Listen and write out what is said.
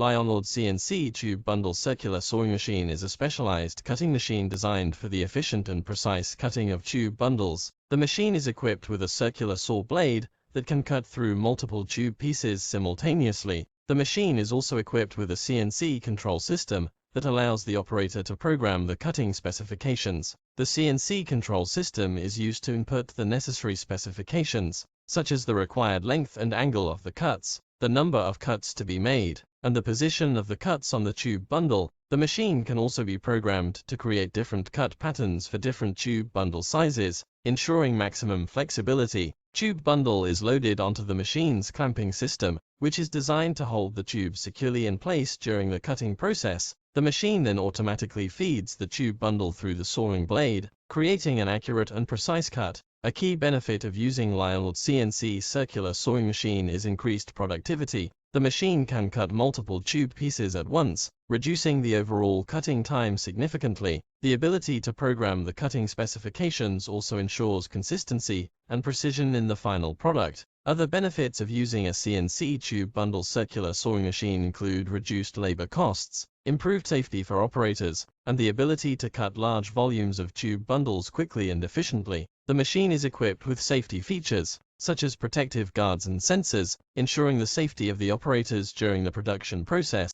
Lionlord CNC Tube Bundle Circular Sawing Machine is a specialized cutting machine designed for the efficient and precise cutting of tube bundles. The machine is equipped with a circular saw blade that can cut through multiple tube pieces simultaneously. The machine is also equipped with a CNC control system that allows the operator to program the cutting specifications. The CNC control system is used to input the necessary specifications, such as the required length and angle of the cuts, the number of cuts to be made, and the position of the cuts on the tube bundle. The machine can also be programmed to create different cut patterns for different tube bundle sizes, ensuring maximum flexibility. Tube bundle is loaded onto the machine's clamping system, which is designed to hold the tube securely in place during the cutting process. The machine then automatically feeds the tube bundle through the sawing blade, creating an accurate and precise cut. A key benefit of using Lionlord CNC circular sawing machine is increased productivity. The machine can cut multiple tube pieces at once, reducing the overall cutting time significantly. The ability to program the cutting specifications also ensures consistency and precision in the final product. Other benefits of using a CNC tube bundle circular sawing machine include reduced labor costs, improved safety for operators, and the ability to cut large volumes of tube bundles quickly and efficiently. The machine is equipped with safety features, such as protective guards and sensors, ensuring the safety of the operators during the production process.